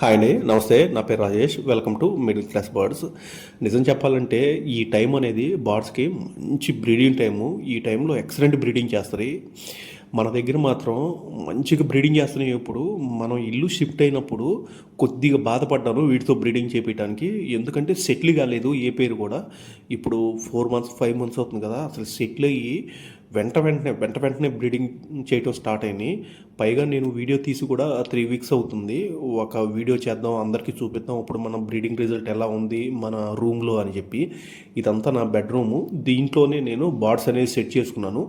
Hi అండి, నమస్తే. నా పేరు Rajesh. Welcome to middle class birds. నిజం చెప్పాలంటే ఈ టైం అనేది బర్డ్స్కి మంచి బ్రీడింగ్ టైము. ఈ టైంలో ఎక్సలెంట్ బ్రీడింగ్ చేస్తుంది. మన దగ్గర మాత్రం మంచిగా బ్రీడింగ్ చేస్తున్నాయి. ఇప్పుడు మనం ఇల్లు షిఫ్ట్ అయినప్పుడు కొద్దిగా బాధపడ్డాను వీటితో బ్రీడింగ్ చేపించడానికి. ఎందుకంటే సెటిల్ కాలేదు ఏ పేరు కూడా. ఇప్పుడు 4 months 5 months అవుతుంది కదా, అసలు సెటిల్ అయ్యి వెంటనే బ్రీడింగ్ చేయటం స్టార్ట్ అయినాయి. పైగా నేను వీడియో తీసి కూడా 3 weeks అవుతుంది. ఒక వీడియో చేద్దాం, అందరికీ చూపిద్దాం ఇప్పుడు మన బ్రీడింగ్ రిజల్ట్ ఎలా ఉంది మన రూమ్లో అని చెప్పి. ఇదంతా నా బెడ్రూము. దీంట్లోనే నేను బర్డ్స్ అనేది సెట్ చేసుకున్నాను.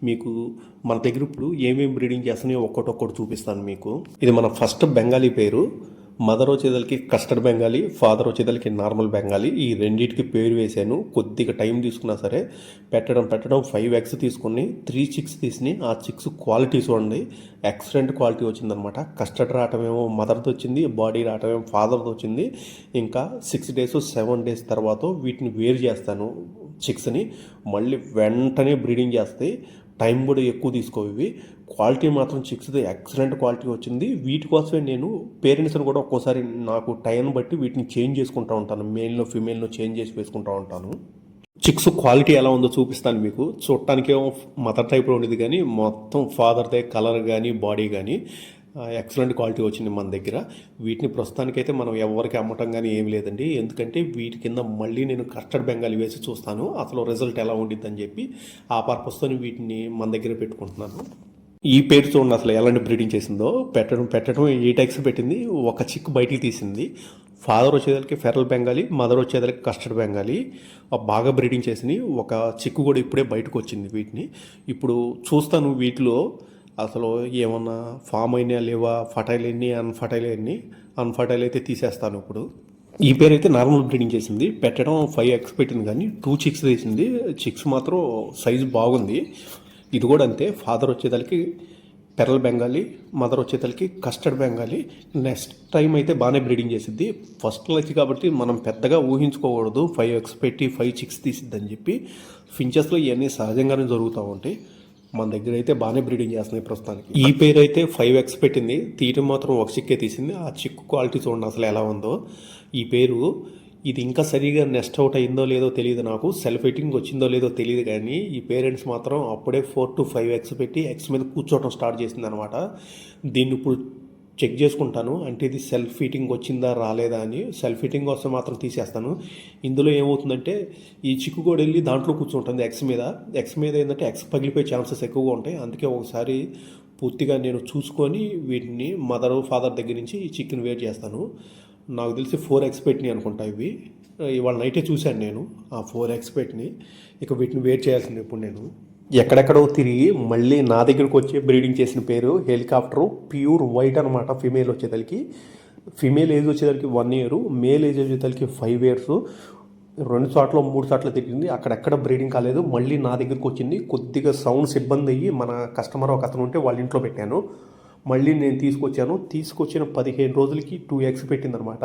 మీకు మన దగ్గర ఇప్పుడు ఏమేమి బ్రీడింగ్ చేస్తున్నాయో ఒక్కొక్కటి చూపిస్తాను మీకు. ఇది మన ఫస్ట్ బెంగాలీ పేరు. మదర్ వచ్చేదలకి కస్టర్డ్ బెంగాలీ, ఫాదర్ వచ్చేదలకి నార్మల్ బెంగాలీ. ఈ రెండింటికి పేరు వేశాను. కొద్దిగా టైం తీసుకున్నా సరే పెట్టడం 5 eggs తీసుకుని 3 chicks తీసి ఆ చిక్స్ క్వాలిటీ చూడండి, ఎక్సలెంట్ క్వాలిటీ వచ్చిందనమాట. కస్టర్డ్ రావటమేమో మదర్ది వచ్చింది, బాడీ రావటమేమో ఫాదర్ది వచ్చింది. ఇంకా 6 days 7 days తర్వాత వీటిని వేరు చేస్తాను చిక్స్ని. మళ్ళీ వెంటనే బ్రీడింగ్ చేస్తాయి. టైం కూడా ఎక్కువ తీసుకోవి. క్వాలిటీ మాత్రం చిక్స్ది ఎక్సలెంట్ క్వాలిటీ వచ్చింది. వీటి కోసమే నేను పేరెంట్స్ని కూడా ఒక్కోసారి నాకు టైం బట్టి వీటిని చేంజ్ చేసుకుంటూ ఉంటాను. మేల్లో ఫిమేల్లో చేంజ్ చేసి వేసుకుంటూ ఉంటాను. చిక్స్ క్వాలిటీ ఎలా ఉందో చూపిస్తాను మీకు. చూడటానికేమో మదర్ టైప్లో ఉండేది, కానీ మొత్తం ఫాదర్దే కలర్ కానీ బాడీ కానీ ఎక్సలెంట్ క్వాలిటీ వచ్చింది మన దగ్గర. వీటిని ప్రస్తుతానికైతే మనం ఎవరికి అమ్మటం కానీ ఏం లేదండి. ఎందుకంటే వీటి కింద మళ్ళీ నేను కస్టర్డ్ బెంగాలీ వేసి చూస్తాను అసలు రిజల్ట్ ఎలా ఉండిద్దని చెప్పి. ఆ పర్పస్తో వీటిని మన దగ్గర పెట్టుకుంటున్నాను. ఈ పేరు చూడండి అసలు ఎలాంటి బ్రీడింగ్ చేసిందో. పెట్టడం 8 eggs పెట్టింది. ఒక చిక్ బయటికి తీసింది. ఫాదర్ వచ్చేదానికి ఫెరల్ బెంగాలీ, మదర్ వచ్చేదానికి కస్టర్డ్ బెంగాలీ. బాగా బ్రీడింగ్ చేసింది. ఒక చిక్కు కూడా ఇప్పుడే బయటకు వచ్చింది. వీటిని ఇప్పుడు చూస్తాను వీటిలో అసలు ఏమన్నా ఫామ్ అయినా లేవా, ఫర్టైల్ ఎన్ని అన్ఫర్టైల్ అయితే తీసేస్తాను ఇప్పుడు. ఈ పేరు అయితే నార్మల్ బ్రీడింగ్ చేసింది. పెట్టడం 5 eggs పెట్టింది, కానీ 2 chicks తీసింది. చిక్స్ మాత్రం సైజు బాగుంది. ఇది కూడా అంతే. ఫాదర్ వచ్చేదానికి పెరల్ బెంగాలీ, మదర్ వచ్చేదానికి కస్టర్డ్ బెంగాలీ. నెక్స్ట్ టైం అయితే బాగానే బ్రీడింగ్ చేసిద్ది. ఫస్ట్ లచ్చి కాబట్టి మనం పెద్దగా ఊహించుకోకూడదు 5 eggs పెట్టి 5 chicks తీసిద్దని చెప్పి. ఫించెస్లో ఇవన్నీ సహజంగానే జరుగుతూ ఉంటాయి. మన దగ్గర అయితే బాగానే బ్రీడింగ్ చేస్తున్నాయి ప్రస్తుతానికి. ఈ పేరు అయితే 5 eggs పెట్టింది. తీయటం మాత్రం ఒక చిక్కే తీసింది. ఆ చిక్కు క్వాలిటీ చూడండి అసలు ఎలా ఉందో. ఈ పేరు ఇది ఇంకా సరిగా నెస్ట్ అవుట్ అయిందో లేదో తెలియదు నాకు, సెల్ఫ్ ఎయిటింగ్ వచ్చిందో లేదో తెలియదు, కానీ ఈ పేరెంట్స్ మాత్రం అప్పుడే 4 to 5 eggs పెట్టి ఎగ్స్ మీద కూర్చోవడం స్టార్ట్ చేసింది అనమాట. దీన్ని ఇప్పుడు చెక్ చేసుకుంటాను, అంటే ఇది సెల్ఫ్ ఫీటింగ్ వచ్చిందా రాలేదా అని. సెల్ఫ్ ఫీటింగ్ వస్తే మాత్రం తీసేస్తాను. ఇందులో ఏమవుతుందంటే ఈ చిక్కు కూడా వెళ్ళి దాంట్లో కూర్చుంటుంది ఎగ్స్ మీద ఏంటంటే ఎగ్స్ పగిలిపోయే ఛాన్సెస్ ఎక్కువగా ఉంటాయి. అందుకే ఒకసారి పూర్తిగా నేను చూసుకొని వీటిని మదర్ ఫాదర్ దగ్గర నుంచి ఈ చికెన్ వేర్ చేస్తాను. నాకు తెలిసి 4 eggs పెట్టినాయి అనుకుంటా ఇవి. ఇవాళ నైటే చూశాను నేను ఆ 4 eggs పెట్టినాయి. ఇక వీటిని వేర్ చేయాల్సింది ఇప్పుడు నేను. ఎక్కడెక్కడో తిరిగి మళ్ళీ నా దగ్గరకు వచ్చి బ్రీడింగ్ చేసిన పేరు హెలికాప్టర్. ప్యూర్ వైట్ అనమాట. ఫిమేల్ వచ్చేదానికి ఫిమేల్ ఏజ్ వచ్చేదానికి 1 year, మేల్ ఏజ్ వచ్చేదానికి 5 years. 2 చోట్ల 3 చోట్ల తిరిగింది, అక్కడెక్కడ బ్రీడింగ్ కాలేదు. మళ్ళీ నా దగ్గరకు వచ్చింది. కొద్దిగా సౌండ్స్ ఇబ్బంది అయ్యి మన కస్టమర్ ఒక అతను ఉంటే వాళ్ళ ఇంట్లో పెట్టాను. మళ్ళీ నేను తీసుకొచ్చిన 15 రోజులకి 2 eggs పెట్టిందనమాట.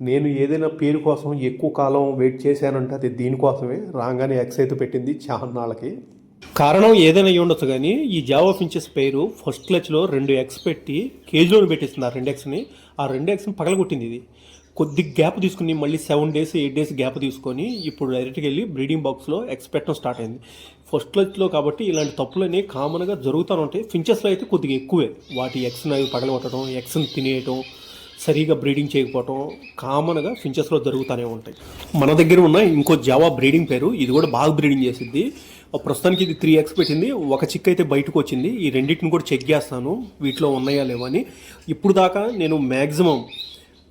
నేను ఏదైనా పేరు కోసం ఎక్కువ కాలం వెయిట్ చేశానంటే అది దీనికోసమే. రాగానే ఎగ్స్ అయితే పెట్టింది చాలా నాళ్ళకి. కారణం ఏదైనా అయ్యి ఉండొచ్చు, కానీ ఈ జావా ఫించెస్ పేరు ఫస్ట్ క్లచ్లో 2 eggs పెట్టి కేజీలో పెట్టేసింది. ఆ 2 eggsని ఆ 2 eggsని పగలగొట్టింది. ఇది కొద్ది గ్యాప్ తీసుకుని మళ్ళీ 7 days 8 days గ్యాప్ తీసుకొని ఇప్పుడు డైరెక్ట్గా వెళ్ళి బ్రీడింగ్ బాక్స్లో ఎగ్స్ పెట్టడం స్టార్ట్ అయింది. ఫస్ట్ క్లచ్లో కాబట్టి ఇలాంటి తప్పులన్నీ కామన్గా జరుగుతూ ఉంటాయి. ఫించెస్లో అయితే కొద్దిగా ఎక్కువే. వాటి ఎగ్స్ని అవి పగలగొట్టడం, ఎగ్స్ని తినేయటం, సరిగా బ్రీడింగ్ చేయకపోవటం కామన్గా ఫించెస్లో జరుగుతూనే ఉంటాయి. మన దగ్గర ఉన్న ఇంకో జావా బ్రీడింగ్ పేరు, ఇది కూడా బాగా బ్రీడింగ్ చేసిద్ది. ప్రస్తుతానికి ఇది 3 eggs పెట్టింది. ఒక చిక్ అయితే బయటకు వచ్చింది. ఈ రెండింటిని కూడా చెక్ చేస్తాను వీటిలో ఉన్నాయా లేవని. ఇప్పుడు దాకా నేను మ్యాక్సిమం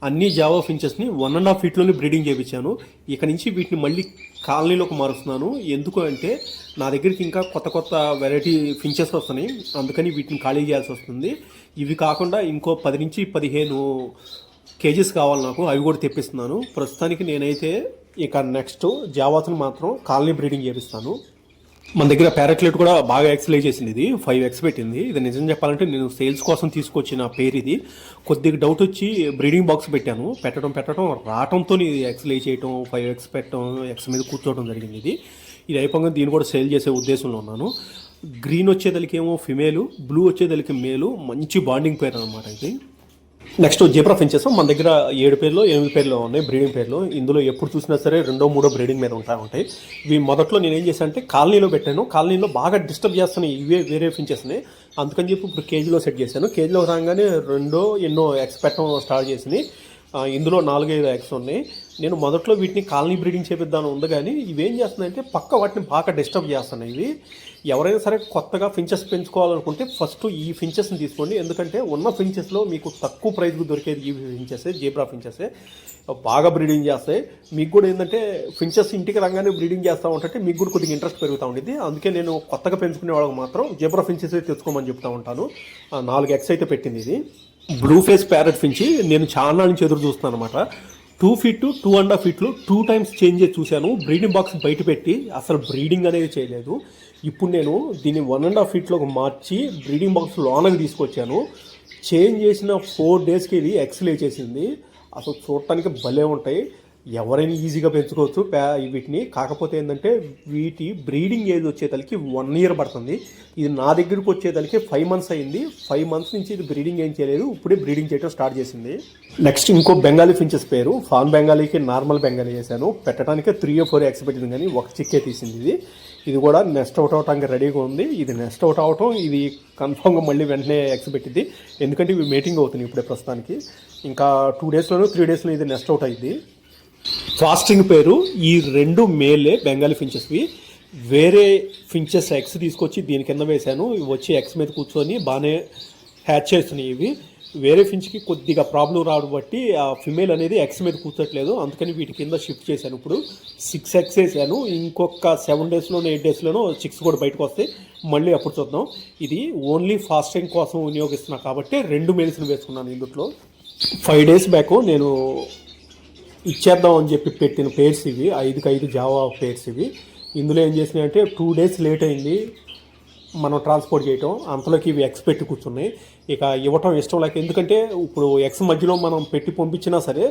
అన్ని జావా ఫించెస్ని 1.5 feetలోనే బ్రీడింగ్ చేయించాను. ఇక నుంచి వీటిని మళ్ళీ కాలనీలోకి మారుస్తున్నాను. ఎందుకు అంటే నా దగ్గరికి ఇంకా కొత్త వెరైటీ ఫించెస్ వస్తున్నాయి, అందుకని వీటిని ఖాళీ చేయాల్సి వస్తుంది. ఇవి కాకుండా ఇంకో 10 నుంచి 15 kgs కావాలి నాకు, అవి కూడా తెప్పిస్తున్నాను. ప్రస్తుతానికి నేనైతే ఇక నెక్స్ట్ జావాస్ని మాత్రం కాలనీ బ్రీడింగ్ చేపిస్తాను. మన దగ్గర ప్యారెట్లెట్ కూడా బాగా ఎక్సలైజ్ చేసింది. ఇది 5 eggs పెట్టింది. ఇది నిజం చెప్పాలంటే నేను సేల్స్ కోసం తీసుకొచ్చిన పేరు ఇది. కొద్దిగా డౌట్ వచ్చి బ్రీడింగ్ బాక్స్ పెట్టాను. పెట్టడం రావటంతో ఇది ఎక్సలైజ్ చేయటం, 5 eggs పెట్టడం, ఎగ్స్ మీద కూర్చోవడం జరిగింది. ఇది అయిపోగా దీన్ని కూడా సేల్ చేసే ఉద్దేశంలో ఉన్నాను. గ్రీన్ వచ్చేదలికి ఏమో ఫిమేలు, బ్లూ వచ్చేదలికి మేలు. మంచి బాండింగ్ పేరు అనమాట ఇది. నెక్స్ట్ జీబ్రా ఫించెస్ మన దగ్గర 7 పేర్లు 8 పేర్లు ఉన్నాయి బ్రీడింగ్ పేర్లు. ఇందులో ఎప్పుడు చూసినా సరే 2, 3 బ్రీడింగ్ మీద ఉంటాయి. ఇవి మొదట్లో నేను ఏం చేశాను అంటే కాలనీలో పెట్టాను. కాలనీలో బాగా డిస్టర్బ్ చేస్తున్నాయి ఇవే వేరే ఫించెస్ని. అందుకని చెప్పి ఇప్పుడు కేజీలో సెట్ చేశాను. కేజీలో రాగానే ఎన్నో ఎగ్స్ పెట్టడం స్టార్ట్ చేసినాయి. ఇందులో 4-5 ఎగ్స్ ఉన్నాయి. నేను మొదట్లో వీటిని కాలనీ బ్రీడింగ్ చేపిద్దాను ఉంది, కానీ ఇవేం చేస్తున్నాయంటే పక్క వాటిని బాగా డిస్టర్బ్ చేస్తున్నాయి. ఇవి ఎవరైనా సరే కొత్తగా ఫించెస్ పెంచుకోవాలనుకుంటే ఫస్ట్ ఈ ఫించెస్ని తీసుకోండి. ఎందుకంటే ఉన్న ఫించెస్లో మీకు తక్కువ ప్రైస్కి దొరికేది ఈ ఫించెస్, జీబ్రా ఫించెస్ బాగా బ్రీడింగ్ చేస్తాయి. మీకు కూడా ఏంటంటే ఫించెస్ ఇంటికి రాగానే బ్రీడింగ్ చేస్తూ ఉంటే మీకు కూడా కొద్దిగా ఇంట్రెస్ట్ పెరుగుతూ ఉండేది. అందుకే నేను కొత్తగా పెంచుకునే వాళ్ళకి మాత్రం జీబ్రా ఫించెస్ తెచ్చుకోమని చెప్తూ ఉంటాను. 4 ఎగ్స్ అయితే పెట్టింది ఇది. బ్లూ ఫేస్ ప్యారెట్ ఫించి నేను చాలా నుంచి ఎదురు చూస్తున్నాను అనమాట. 2 feet 2.5 feet 2 times చేంజ్ చేసి చూశాను. బ్రీడింగ్ బాక్స్ బయట పెట్టి అసలు బ్రీడింగ్ అనేది చేయలేదు. ఇప్పుడు నేను దీన్ని 1.5 feet మార్చి బ్రీడింగ్ బాక్స్ లోనకి తీసుకొచ్చాను. చేంజ్ చేసిన 4 daysకి ఇది ఎగ్స్ లేచేసింది. అసలు చూడటానికి భలే ఉంటాయి. ఎవరైనా ఈజీగా పెంచుకోవచ్చు వీటిని. కాకపోతే ఏంటంటే వీటి బ్రీడింగ్ ఏజ్ వచ్చేతలకి 1 year పడుతుంది. ఇది నా దగ్గరకు వచ్చేతలకి 5 months అయింది. 5 months నుంచి ఇది బ్రీడింగ్ ఏం చేయలేదు, ఇప్పుడే బ్రీడింగ్ చేయడం స్టార్ట్ చేసింది. నెక్స్ట్ ఇంకో బెంగాలీ ఫించెస్ పేరు. ఫాన్ బెంగాలీకి నార్మల్ బెంగాలీ చేశాను. పెట్టడానికి 3 or 4 ఎగ్స్ పెట్టింది, కానీ ఒక చిక్కే తీసింది. ఇది కూడా నెక్స్ట్ అవుట్ అవటానికి రెడీగా ఉంది. ఇది నెక్స్ట్ అవుట్ అవటం ఇది కన్ఫామ్గా మళ్ళీ వెంటనే ఎగ్స్ పెట్టింది. ఎందుకంటే ఇవి మేటింగ్ అవుతుంది ఇప్పుడే ప్రస్తుతానికి. ఇంకా 2 daysలోనూ 3 daysలో ఇది నెక్స్ట్ అవుట్ అయింది. ఫాస్టింగ్ పేరు. ఈ 2 మేలే బెంగాలీ ఫించెస్వి. వేరే ఫించెస్ ఎగ్స్ తీసుకొచ్చి దీని కింద వేశాను. ఇవి వచ్చి ఎగ్స్ మీద కూర్చొని బాగానే హ్యాచ్ చేస్తున్నాయి. ఇవి వేరే ఫించ్కి కొద్దిగా ప్రాబ్లం రావడం బట్టి ఆ ఫిమేల్ అనేది ఎగ్స్ మీద కూర్చోట్లేదు. అందుకని వీటి కింద షిఫ్ట్ చేశాను. ఇప్పుడు 6 eggs వేసాను. ఇంకొక 7 daysలోనో 8 daysలోనో 6 కూడా బయటకు వస్తాయి. మళ్ళీ అప్పుడు చూద్దాం. ఇది ఓన్లీ ఫాస్టింగ్ కోసం వినియోగిస్తున్నా కాబట్టి 2 మేల్స్ని వేసుకున్నాను ఇందులో. 5 days బ్యాక్ నేను ఇచ్చేద్దాం అని చెప్పి పెట్టిన పేర్స్ ఇవి. 5కి 5 జావా పేర్స్ ఇవి. ఇందులో ఏం చేసినాయి అంటే 2 days లేట్ అయింది మనం ట్రాన్స్పోర్ట్ చేయటం. అంతలోకి ఇవి ఎగ్స్ పెట్టి కూర్చున్నాయి. ఇక ఇవ్వటం ఇష్టం లేక, ఎందుకంటే ఇప్పుడు ఎగ్స్ మధ్యలో మనం పెట్టి పంపించినా సరే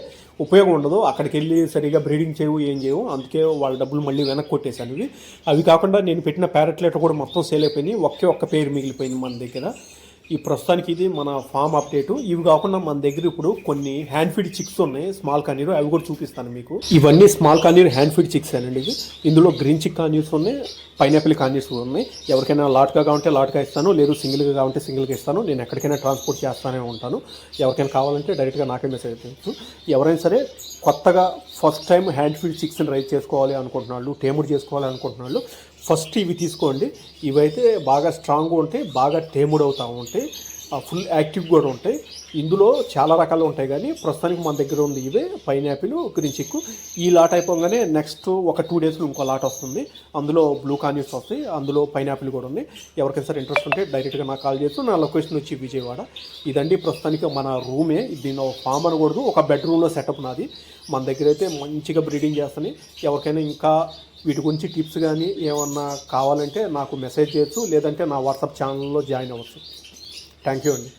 ఉపయోగం ఉండదు. అక్కడికి వెళ్ళి సరిగా బ్రీడింగ్ చేయవు, ఏం చేయవు. అందుకే వాళ్ళ డబ్బులు మళ్ళీ వెనక్కి కొట్టేశాను. ఇవి అవి కాకుండా నేను పెట్టిన ప్యారెట్ లెటర్ కూడా మొత్తం సేల్ అయిపోయింది. ఒక్క పేరు మిగిలిపోయింది మన దగ్గర. ఈ ప్రస్తుతానికి ఇది మన ఫామ్ అప్డేటు. ఇవి కాకుండా మన దగ్గర ఇప్పుడు కొన్ని హ్యాండ్ ఫీడ్ చిక్స్ ఉన్నాయి, స్మాల్ కానీరు. అవి కూడా చూపిస్తాను మీకు. ఇవన్నీ స్మాల్ కానీరు హ్యాండ్ ఫీడ్ చిక్స్ అండి. ఇవి ఇందులో గ్రీన్ చిక్ కానీర్స్ ఉన్నాయి, పైనాపిల్ కానీర్స్ ఉన్నాయి. ఎవరికైనా లాట్గా కావాలంటే లాట్గా ఇస్తాను, లేదు సింగిల్గా కావాలంటే సింగిల్గా ఇస్తాను. నేను ఎక్కడికైనా ట్రాన్స్పోర్ట్ చేస్తానే ఉంటాను. ఎవరికైనా కావాలంటే డైరెక్ట్గా నాకే మెసేజ్ చేయొచ్చు. ఎవరైనా సరే కొత్తగా ఫస్ట్ టైం హ్యాండ్ ఫీడ్ చిక్స్ని రైజ్ చేసుకోవాలి అనుకుంటున్నాళ్ళు, టేముడ్ చేసుకోవాలి అనుకుంటున్నాళ్ళు, ఫస్ట్ ఇవి తీసుకోండి. ఇవైతే బాగా స్ట్రాంగ్గా ఉంటాయి, బాగా టేముడ్ అవుతూ ఉంటాయి, ఫుల్ యాక్టివ్ కూడా ఉంటాయి. ఇందులో చాలా రకాలు ఉంటాయి, కానీ ప్రస్తుతానికి మన దగ్గర ఉంది ఇవే, పైనాపిల్, గ్రీన్ చిక్కు. ఈ లాట్ అయిపోగానే నెక్స్ట్ ఒక 2 daysలో ఇంకో లాట్ వస్తుంది. అందులో బ్లూ కానీర్స్ వస్తాయి, అందులో పైనాపిల్ కూడా ఉంది. ఎవరికైనా సరే ఇంట్రెస్ట్ ఉంటే డైరెక్ట్గా నాకు కాల్ చేస్తూ. నా లొకేషన్ వచ్చి విజయవాడ. ఇదండి ప్రస్తుతానికి మన రూమే. దీన్ని ఫామ్ అనకూడదు, ఒక బెడ్రూమ్లో సెటప్ నాది. మన దగ్గర అయితే మంచిగా బ్రీడింగ్ చేస్తాను. ఎవరికైనా ఇంకా వీటి గురించి టిప్స్ కానీ ఏమన్నా కావాలంటే నాకు మెసేజ్ చేయొచ్చు, లేదంటే నా వాట్సాప్ ఛానల్లో జాయిన్ అవ్వచ్చు. థ్యాంక్ యూ అండి.